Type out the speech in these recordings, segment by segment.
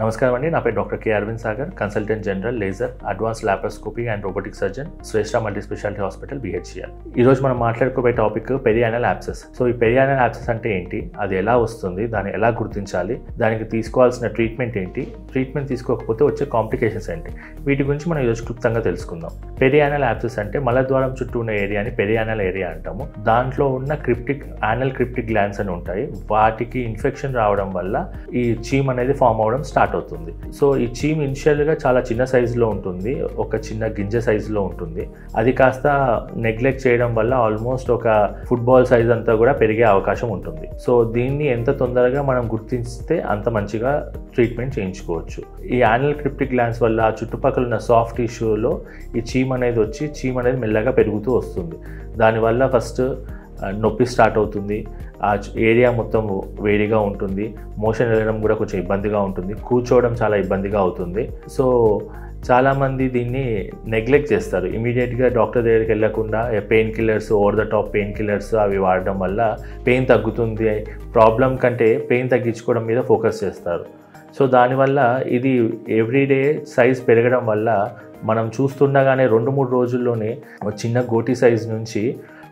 నమస్కారం అండి, నా పేరు doctor K Aravind Sagar, consultant general laser advance laparoscopy and robotic surgeon, Shreshta multi speciality hospital BHCL. ఈరోజు మనం మాట్లాడుకోబోయే టాపిక్ పెరియానల్ యాబ్సెస్. సో ఈ పెరియానల్ యాబ్సెస్ అంటే ఏంటి, అది ఎలా వస్తుంది, దాన్ని ఎలా గుర్తించాలి, దానికి తీసుకోవాల్సిన ట్రీట్మెంట్ ఏంటి, ట్రీట్మెంట్ తీసుకోకపోతే వచ్చే కాంప్లికేషన్స్ ఏంటి, వీటి గురించి మనం ఈరోజు క్లుప్తంగా తెలుసుకుందాం. పెరియానల్ యాబ్సెస్ అంటే మలద్వారం చుట్టూ ఉన్న ఏరియాని పెరియానల్ ఏరియా అంటాము. దాంట్లో ఉన్న యానల్ క్రిప్టిక్ గ్లాండ్స్ అని ఉంటాయి. వాటికి ఇన్ఫెక్షన్ రావడం వల్ల ఈ చీమ్ అనేది ఫామ్ అవడం స్టార్ట్ అవుతుంది. సో ఈ చీమ్ ఇనిషియల్గా చాలా చిన్న సైజులో ఉంటుంది, ఒక చిన్న గింజ సైజులో ఉంటుంది. అది కాస్త నెగ్లెక్ట్ చేయడం వల్ల ఆల్మోస్ట్ ఒక ఫుట్బాల్ సైజ్ అంతా కూడా పెరిగే అవకాశం ఉంటుంది. సో దీన్ని ఎంత తొందరగా మనం గుర్తిస్తే అంత మంచిగా ట్రీట్మెంట్ చేయించుకోవచ్చు. ఈ యానల్ క్రిప్టిక్ గ్లాండ్స్ వల్ల చుట్టుపక్కల ఉన్న సాఫ్ట్ టిష్యూలో ఈ చీమ్ అనేది వచ్చి చీమ్ అనేది మెల్లగా పెరుగుతూ వస్తుంది. దానివల్ల ఫస్ట్ నొప్పి స్టార్ట్ అవుతుంది, ఆ ఏరియా మొత్తం వేడిగా ఉంటుంది, మోషన్ వెళ్ళడం కూడా కొంచెం ఇబ్బందిగా ఉంటుంది, కూర్చోవడం చాలా ఇబ్బందిగా అవుతుంది. సో చాలామంది దీన్ని నెగ్లెక్ట్ చేస్తారు. ఇమీడియట్గా డాక్టర్ దగ్గరికి వెళ్ళకుండా pain killers, over the top pain killers అవి వాడడం వల్ల పెయిన్ తగ్గుతుంది, ప్రాబ్లం కంటే పెయిన్ తగ్గించుకోవడం మీద ఫోకస్ చేస్తారు. సో దానివల్ల ఇది ఎవ్రీడే సైజ్ పెరగడం వల్ల మనం చూస్తుండగానే 2-3 రోజుల్లోనే ఒక చిన్న గోటి సైజ్ నుంచి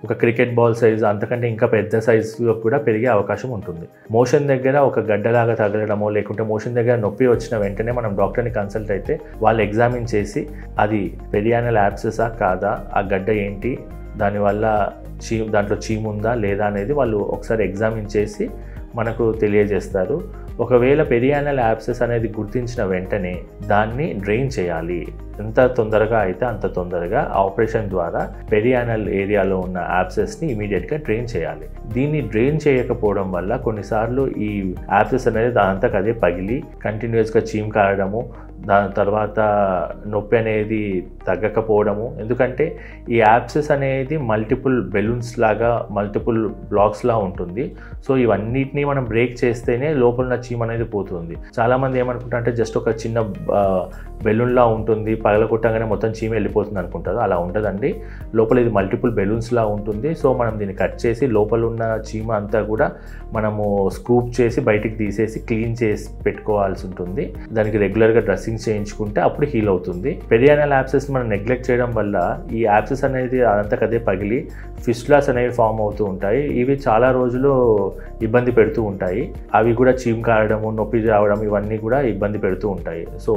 ఒక క్రికెట్ బాల్ సైజ్, అంతకంటే ఇంకా పెద్ద సైజులో కూడా పెరిగే అవకాశం ఉంటుంది. మోషన్ దగ్గర ఒక గడ్డలాగా తగలడమో, లేకుంటే మోషన్ దగ్గర నొప్పి వచ్చిన వెంటనే మనం డాక్టర్ని కన్సల్ట్ అయితే వాళ్ళు ఎగ్జామిన్ చేసి అది పెరియానల్ యాబ్సెసా కాదా, ఆ గడ్డ ఏంటి, దానివల్ల దాంట్లో చీమ్ ఉందా లేదా అనేది వాళ్ళు ఒకసారి ఎగ్జామిన్ చేసి మనకు తెలియజేస్తారు. ఒకవేళ పెరియానల్ యాబ్సెస్ అనేది గుర్తించిన వెంటనే దాన్ని డ్రైన్ చేయాలి. ఎంత తొందరగా అయితే అంత తొందరగా ఆపరేషన్ ద్వారా పెరియానల్ ఏరియాలో ఉన్న యాబ్సెస్ని ఇమీడియట్గా డ్రైన్ చేయాలి. దీన్ని డ్రైన్ చేయకపోవడం వల్ల కొన్నిసార్లు ఈ యాబ్సెస్ అనేది దానంతకు అదే పగిలి కంటిన్యూస్గా చీమ్ కారడము, దాని తర్వాత నొప్పి అనేది తగ్గకపోవడము. ఎందుకంటే ఈ యాబ్సెస్ అనేది మల్టిపుల్ బెలూన్స్ లాగా, మల్టిపుల్ బ్లాక్స్లా ఉంటుంది. సో ఇవన్నిటినీ మనం బ్రేక్ చేస్తేనే లోపల చీమ్ అనేది పోతుంది. చాలామంది ఏమనుకుంటారంటే జస్ట్ ఒక చిన్న బెలూన్లా ఉంటుంది, పగలగొట్టగానే మొత్తం చీమ వెళ్ళిపోతుంది అనుకుంటారు. అలా ఉండదండి. లోపల ఇది మల్టిపుల్ బెలూన్స్లా ఉంటుంది. సో మనం దీన్ని కట్ చేసి లోపల ఉన్న చీమ అంతా కూడా మనము స్కూప్ చేసి బయటికి తీసేసి క్లీన్ చేసి పెట్టుకోవాల్సి ఉంటుంది. దానికి రెగ్యులర్గా డ్రెస్సింగ్ చేయించుకుంటే అప్పుడు హీల్ అవుతుంది. పెరియానల్ యాబ్సెస్ మనం నెగ్లెక్ట్ చేయడం వల్ల ఈ యాబ్సెస్ అనేది అదంతకదే పగిలి ఫిస్టులాస్ అనేవి ఫామ్ అవుతూ ఉంటాయి. ఇవి చాలా రోజులు ఇబ్బంది పెడుతూ ఉంటాయి. అవి కూడా చీమ్ కారడము, నొప్పి రావడం ఇవన్నీ కూడా ఇబ్బంది పెడుతూ ఉంటాయి. సో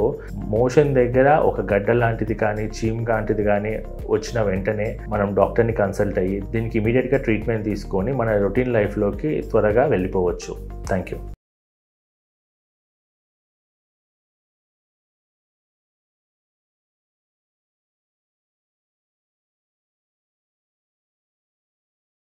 మోషన్ దగ్గర ఒక గడ్డ లాంటిది కానీ చీమ్ లాంటిది కానీ వచ్చిన వెంటనే మనం డాక్టర్ని కన్సల్ట్ అయ్యి దీనికి ఇమీడియట్గా ట్రీట్మెంట్ తీసుకొని మన రొటీన్ లైఫ్లోకి త్వరగా వెళ్ళిపోవచ్చు. Thank you.